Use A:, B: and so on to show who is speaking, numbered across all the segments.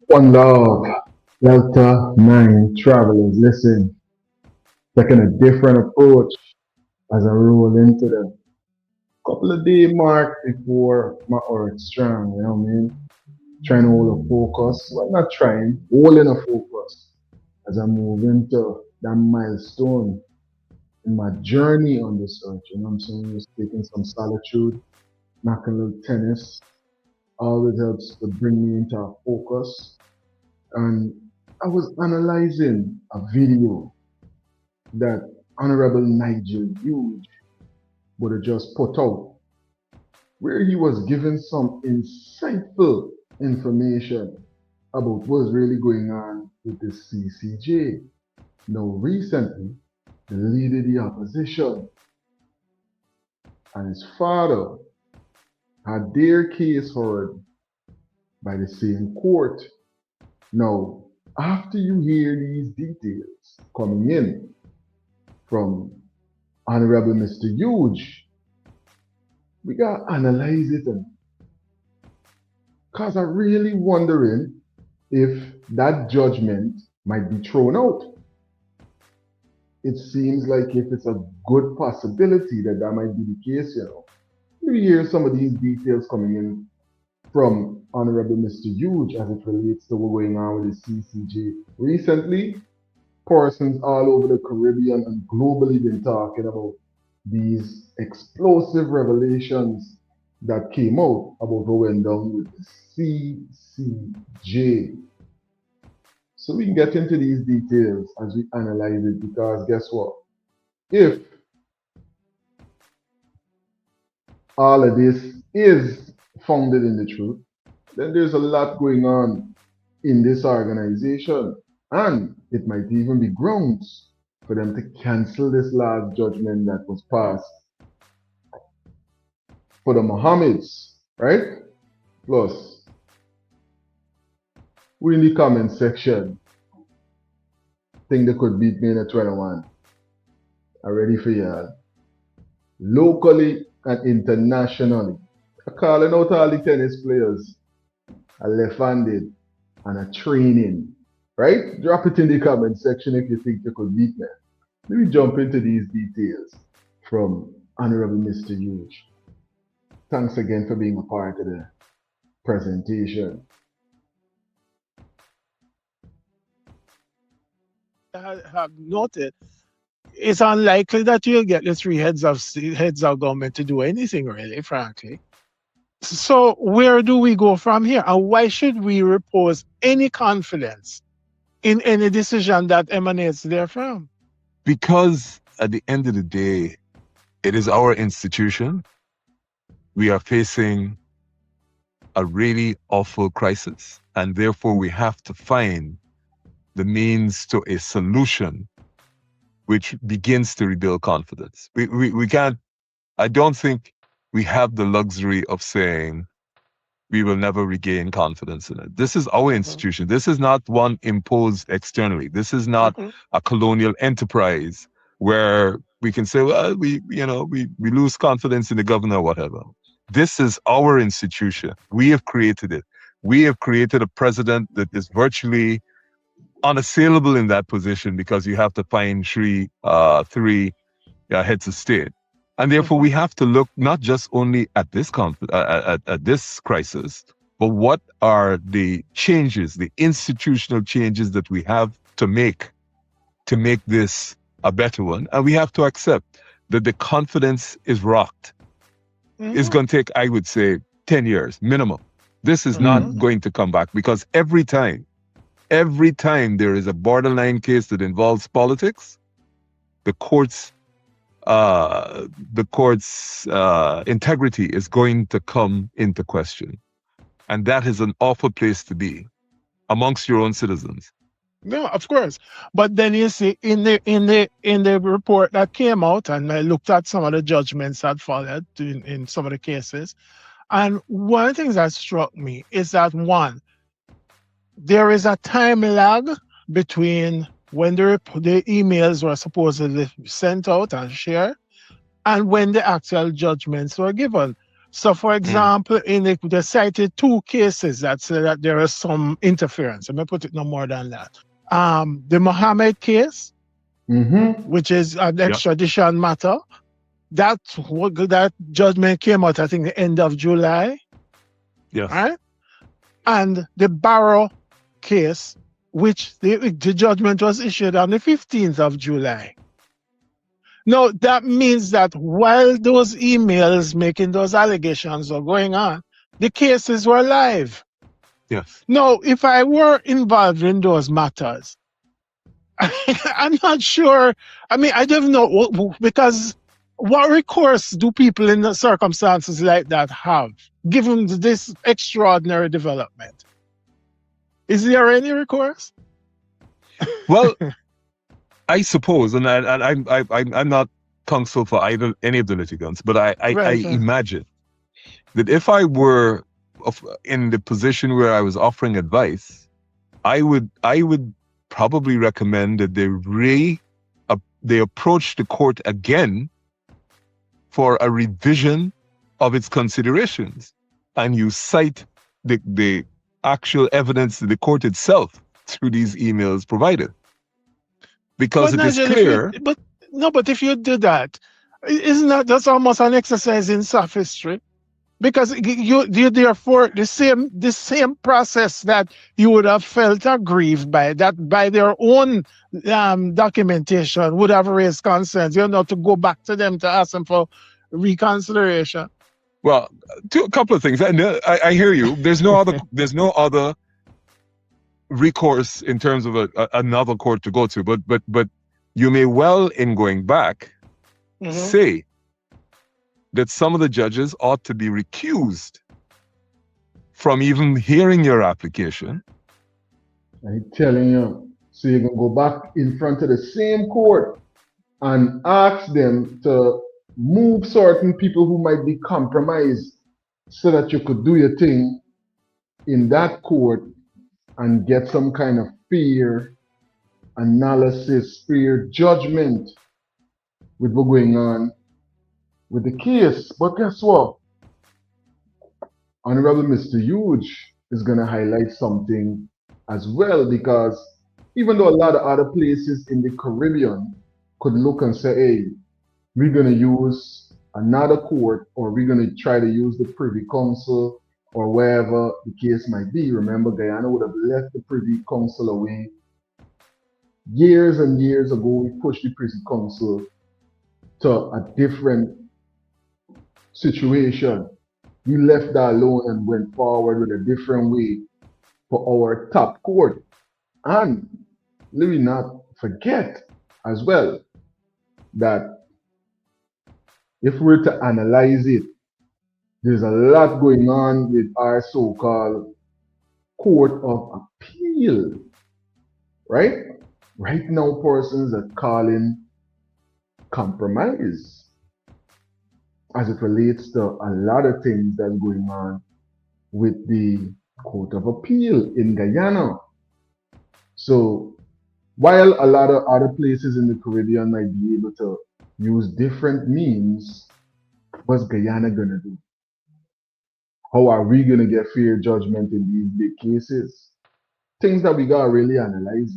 A: One love, Delta 9 travelers. Listen, taking a different approach as I roll into the couple of day mark before my earth strong, you know what I mean? Trying to hold a focus. Well, not trying, holding a focus as I move into that milestone in my journey on this earth, you know what I'm saying? Just taking some solitude, knocking a little tennis, always helps to bring me into a focus. And I was analyzing a video that Honorable Nigel Hughe would have just put out, where he was giving some insightful information about what's really going on with the CCJ. Now, recently, the leader of the opposition and his father had their case heard by the same court. Now, after you hear these details coming in from Honorable Mr. Huge, we gotta analyze it, and cause I'm really wondering if that judgment might be thrown out. It seems like if it's a good possibility that that might be the case, you know. We hear some of these details coming in from Honorable Mr. Huge as it relates to what's going on with the CCJ. Recently, persons all over the Caribbean and globally been talking about these explosive revelations that came out about what went down with the CCJ. So we can get into these details as we analyze it, because guess what? If all of this is founded in the truth, then there's a lot going on in this organization. And it might even be grounds for them to cancel this last judgment that was passed for the Mohameds, right? Plus, we in the comment section think they could beat me in a 21. I'm ready for y'all. Locally and internationally. I'm calling out all the tennis players are left-handed and are training. Right? Drop it in the comment section if you think you could beat me. Let me jump into these details from Honorable Mr. Huge. Thanks again for being a part of the presentation.
B: I have noted, it's unlikely that you'll get the three heads of government to do anything, really, frankly. So where do we go from here? And why should we repose any confidence in any decision that emanates therefrom?
C: Because at the end of the day, it is our institution. We are facing a really awful crisis, and therefore we have to find the means to a solution which begins to rebuild confidence. We can't, I don't think we have the luxury of saying we will never regain confidence in it. This is our institution. This is not one imposed externally. This is not a colonial enterprise where we can say, well, we lose confidence in the governor or whatever. This is our institution. We have created it. We have created a president that is virtually unassailable in that position because you have to find three heads of state. And therefore, we have to look not just only at this at this crisis, but what are the changes, the institutional changes that we have to make this a better one. And we have to accept that the confidence is rocked. It's going to take, I would say, 10 years minimum. This is not going to come back, because every time there is a borderline case that involves politics, the court's integrity is going to come into question. And that is an awful place to be amongst your own citizens.
B: No, of course. But then you see in the report that came out, and I looked at some of the judgments that followed in some of the cases, and one of the things that struck me is that, one, there is a time lag between when the emails were supposedly sent out and shared and when the actual judgments were given. So, for example, they cited 2 cases that say that there is some interference. Let me put it no more than that. The Mohammed case, which is an extradition matter, that judgment came out, I think, the end of July.
C: Yes.
B: Right? And the Barrow case, which the judgment was issued on the 15th of July. Now, that means that while those emails making those allegations were going on, the cases were live.
C: Yes.
B: Now, if I were involved in those matters, I'm not sure. I mean, I don't know, because what recourse do people in the circumstances like that have, given this extraordinary development? Is there any recourse?
C: Well, I suppose, and I'm not counsel for any of the litigants, but I imagine that if I were in the position where I was offering advice, I would probably recommend that they approach the court again for a revision of its considerations, and you cite the actual evidence that the court itself through these emails provided. Because it is clear.
B: But if you do that, isn't that's almost an exercise in sophistry? Because you therefore the same process that you would have felt aggrieved by their own documentation would have raised concerns. To go back to them to ask them for reconsideration.
C: Well, a couple of things. I hear you. There's no other recourse in terms of another court to go to. But you may well, in going back, say that some of the judges ought to be recused from even hearing your application.
A: I'm telling you. So you can go back in front of the same court and ask them to move certain people who might be compromised so that you could do your thing in that court and get some kind of fair analysis, fair judgment with what's going on with the case. But guess what? Honorable Mr. Hughe is going to highlight something as well, because even though a lot of other places in the Caribbean could look and say, hey, we're going to use another court, or we're going to try to use the Privy Council, or wherever the case might be. Remember, Guyana would have left the Privy Council away. Years and years ago, we pushed the Privy Council to a different situation. We left that alone and went forward with a different way for our top court. And let me not forget as well that if we're to analyze it, there's a lot going on with our so-called Court of Appeal, right? Right now, persons are calling compromise as it relates to a lot of things that's going on with the Court of Appeal in Guyana. So while a lot of other places in the Caribbean might be able to use different means, what's Guyana gonna do? How are we gonna get fair judgment in these big cases? Things that we gotta really analyze.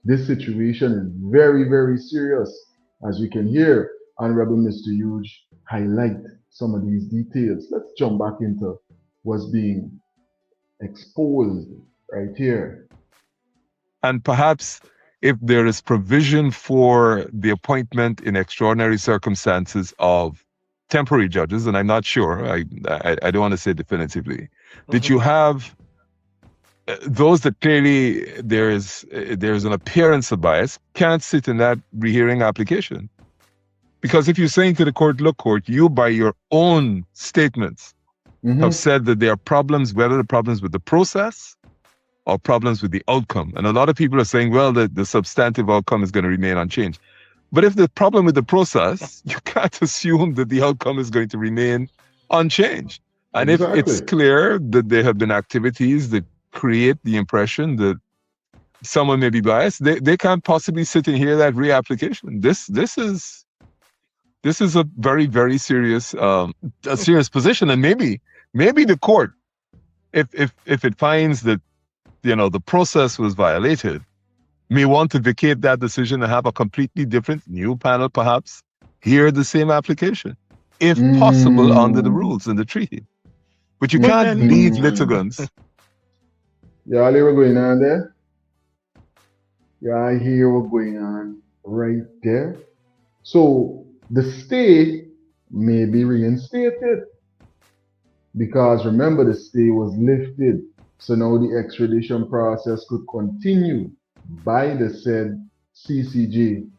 A: This situation is very, very serious. As we can hear Honorable Mr. Hughe highlight some of these details. Let's jump back into what's being exposed right here.
C: And perhaps if there is provision for the appointment in extraordinary circumstances of temporary judges, and I'm not sure, I don't want to say definitively, that you have those that clearly there's an appearance of bias can't sit in that rehearing application. Because if you're saying to the court, look, court, you by your own statements have said that there are problems, whether the problems with the process or problems with the outcome. And a lot of people are saying, well, the substantive outcome is going to remain unchanged. But if the problem with the process, you can't assume that the outcome is going to remain unchanged. And if it's clear that there have been activities that create the impression that someone may be biased, they can't possibly sit and hear that reapplication. This This is a very, very serious, a serious position, and maybe the court, if it finds that the process was violated, may want to vacate that decision and have a completely different new panel, perhaps hear the same application, if possible, under the rules in the treaty. But you can't leave litigants.
A: Yeah, I hear what's going on there. Yeah, I hear what's going on right there. So the stay may be reinstated because remember the stay was lifted. So now the extradition process could continue by the said CCJ.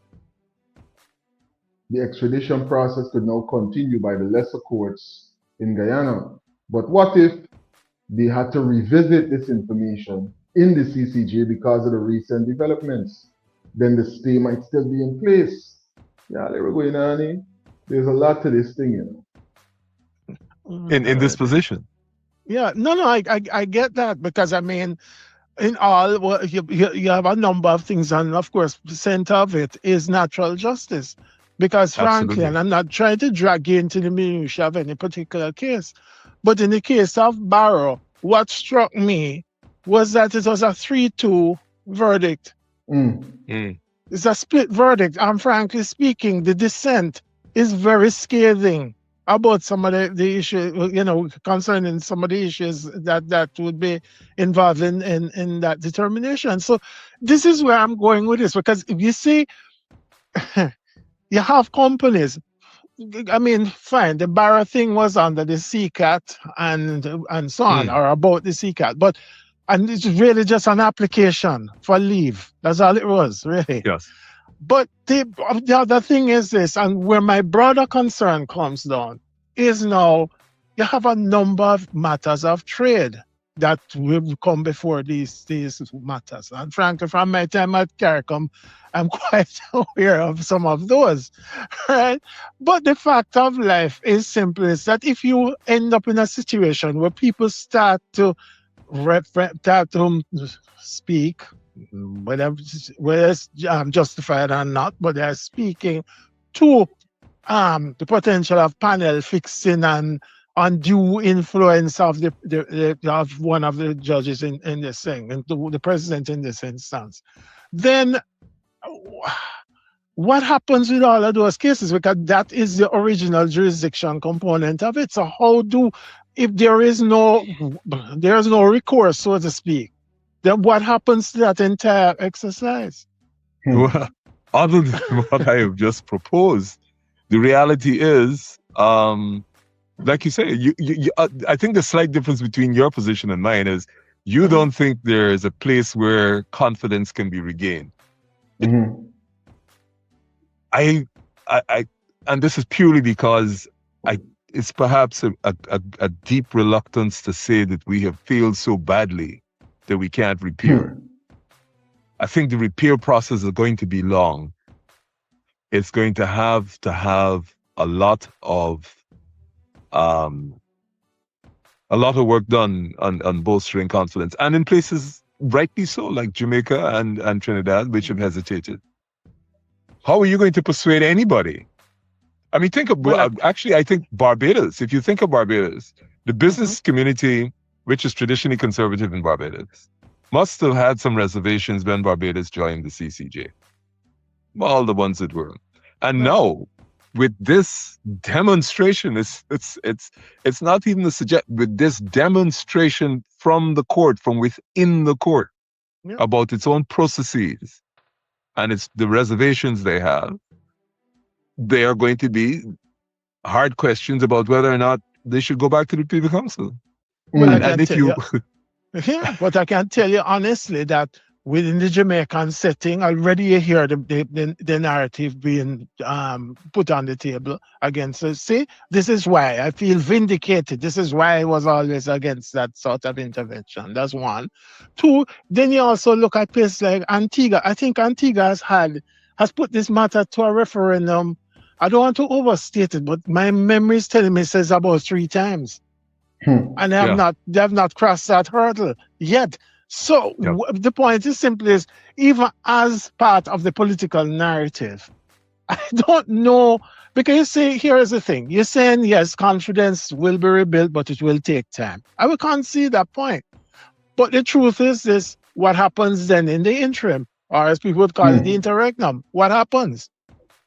A: The extradition process could now continue by the lesser courts in Guyana. But what if they had to revisit this information in the CCJ because of the recent developments? Then the stay might still be in place. Yeah, they were going on. There's a lot to this thing,
C: In this position.
B: Yeah, no, I get that, because I mean, in all, well, you have a number of things, and of course, the center of it is natural justice. Because frankly, and I'm not trying to drag you into the minutiae of any particular case, but in the case of Barrow, what struck me was that it was a 3-2 verdict. It's a split verdict, and frankly speaking, the dissent is very scathing about some of the issues, concerning some of the issues that would be involved in that determination. So this is where I'm going with this, because if you see, you have companies. I mean, fine, the Barra thing was under the CCAT and so on, or about the CCAT, and it's really just an application for leave. That's all it was, really.
C: Yes.
B: But the other thing is this, and where my broader concern comes down, is now you have a number of matters of trade that will come before these matters. And frankly, from my time at CARICOM, I'm quite aware of some of those, right? But the fact of life is simply that if you end up in a situation where people start to speak, whether it's justified or not, but they're speaking to the potential of panel fixing and undue influence of of one of the judges in this thing, and the president in this instance, then what happens with all of those cases? Because that is the original jurisdiction component of it. So if there is no recourse, so to speak, then what happens to that entire exercise?
C: Well, other than what I have just proposed, the reality is, like you say, I think the slight difference between your position and mine is you don't think there is a place where confidence can be regained. And this is purely because it's perhaps a deep reluctance to say that we have failed so badly that we can't repair. I think the repair process is going to be long. It's going to have a lot of work done on bolstering confidence, and in places rightly so, like Jamaica and Trinidad, which have hesitated. How are you going to persuade anybody? I mean, I think Barbados, if you think of Barbados, the business community, which is traditionally conservative in Barbados, must have had some reservations when Barbados joined the CCJ. All the ones that were. And now, with this demonstration, it's not even with this demonstration from the court, from within the court, about its own processes and the reservations they have, they are going to be hard questions about whether or not they should go back to the Privy Council.
B: But I can tell you honestly that within the Jamaican setting, already you hear the narrative being put on the table against us. See, this is why I feel vindicated. This is why I was always against that sort of intervention. That's one. Two, then you also look at places like Antigua. I think Antigua has put this matter to a referendum. I don't want to overstate it, but my memory is telling me it says about 3 times. And they have not crossed that hurdle yet. So the point is simply is, even as part of the political narrative, I don't know Because you see, here is the thing. You're saying, yes, confidence will be rebuilt, but it will take time. I will concede that point. But the truth is this, what happens then in the interim, or as people would call it, the interregnum? What happens?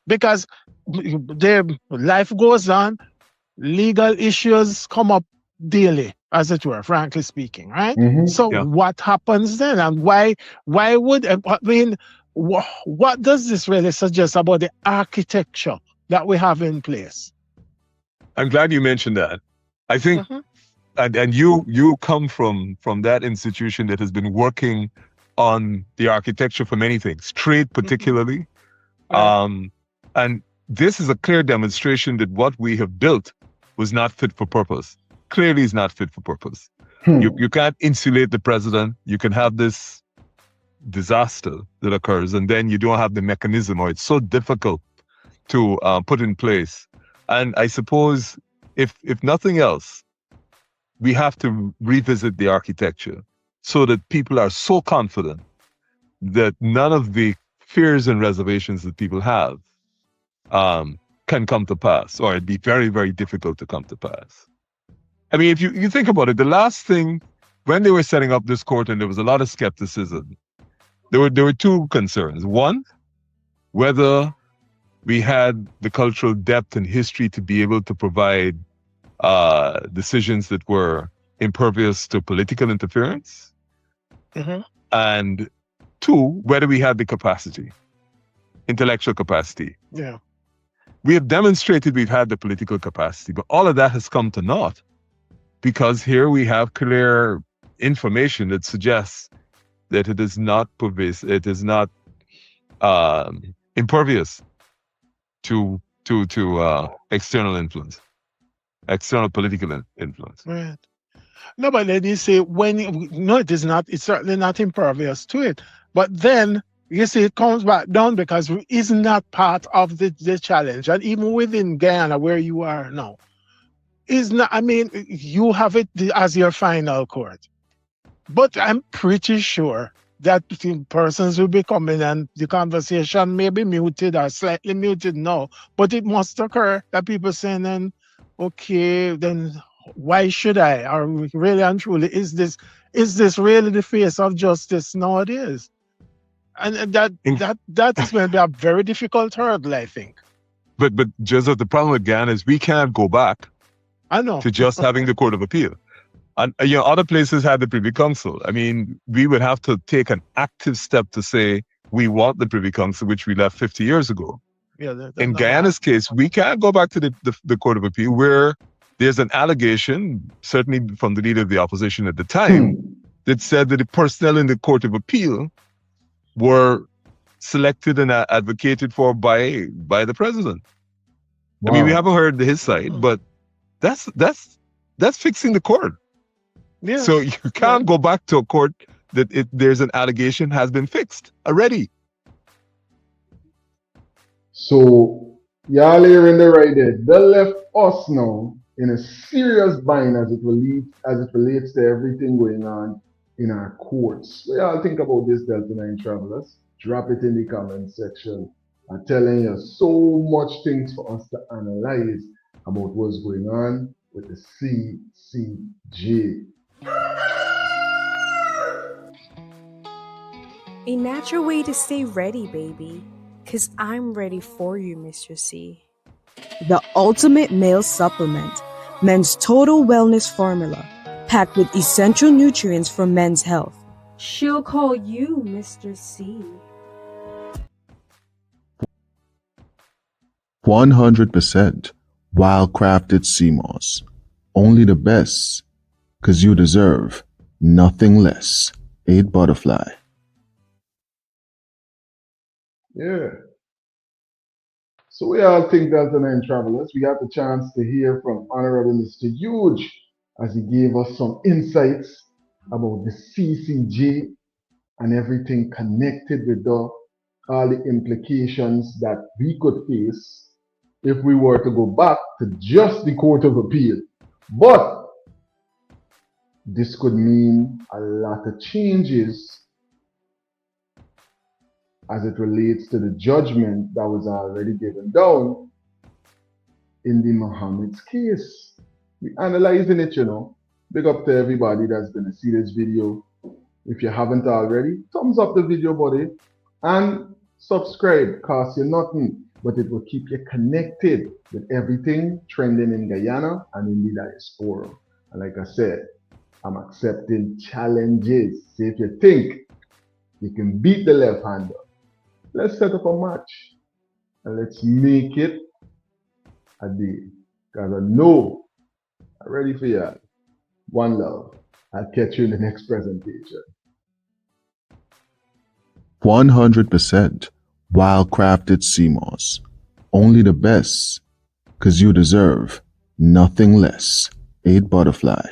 B: Because their life goes on, legal issues come up daily, as it were, frankly speaking, right? So
C: Yeah.
B: what happens then? And why would, I mean, what does this really suggest about the architecture that we have in place?
C: I'm glad you mentioned that. I think, and you come from that institution that has been working on the architecture for many things, trade particularly.
B: Right.
C: And this is a clear demonstration that what we have built was not fit for purpose. Clearly is not fit for purpose. You can't insulate the president. You can have this disaster that occurs, and then you don't have the mechanism, or it's so difficult to put in place. And I suppose if nothing else, we have to revisit the architecture so that people are so confident that none of the fears and reservations that people have can come to pass, or it'd be very, very difficult to come to pass. I mean, if you think about it, the last thing, when they were setting up this court and there was a lot of skepticism, there were two concerns. One, whether we had the cultural depth and history to be able to provide decisions that were impervious to political interference. And two, whether we had the capacity, intellectual capacity.
B: Yeah.
C: We have demonstrated we've had the political capacity, but all of that has come to naught because here we have clear information that suggests that it is not pervasive, it is not impervious to external influence, external political influence.
B: Right. No, but then you say no, it is not. It's certainly not impervious to it. But then you see it comes back down because it's not part of the challenge, and even within Guyana, where you are now, is not. I mean, you have it as your final court, but I'm pretty sure that persons will be coming and the conversation may be muted or slightly muted now, but it must occur that people saying then, okay, then why should I? Or really and truly, is this really the face of justice nowadays? And that is going to be a very difficult hurdle, I think.
C: But Joseph, the problem with Guyana is we can't go back
B: I know
C: to just having the Court of Appeal. And other places had the Privy Council. I mean, we would have to take an active step to say we want the Privy Council, which we left 50 years ago.
B: Yeah,
C: in Guyana's case, we can't go back to the Court of Appeal where there's an allegation, certainly from the leader of the opposition at the time, that said that the personnel in the Court of Appeal were selected and advocated for by the president. Wow. I mean, we haven't heard his side, but that's fixing the court. Yeah. So you can't go back to a court that there's an allegation has been fixed already.
A: So y'all here in the right there, they left us now in a serious bind as it relates to everything going on in our courts. What y'all think about this, Delta 9 travelers? Drop it in the comment section. I'm telling you so much things for us to analyze about what's going on with the CCJ.
D: A natural way to stay ready, baby. 'Cause I'm ready for you, Mr. C. The ultimate male supplement. Men's total wellness formula. Packed with essential nutrients for men's health. She'll call you Mr. C.
E: 100% wildcrafted sea moss. Only the best. 'Cause you deserve nothing less. 8 Butterfly.
A: Yeah. So we all think Delta 9 travelers. We got the chance to hear from Honorable Mr. Hughe as he gave us some insights about the CCJ and everything connected with all the implications that we could face if we were to go back to just the Court of Appeal. But this could mean a lot of changes as it relates to the judgment that was already given down in the Mohameds case. We analyzing it, Big up to everybody that's gonna see this video. If you haven't already, thumbs up the video, buddy, and subscribe. Cost you nothing, but it will keep you connected with everything trending in Guyana and in the diaspora. And like I said, I'm accepting challenges. See if you think you can beat the left-hander. Let's set up a match and let's make it a day. Because I know I'm ready for you. One love. I'll catch you in the next presentation.
E: 100% wildcrafted sea moss. Only the best, 'cause you deserve nothing less. 8 Butterfly.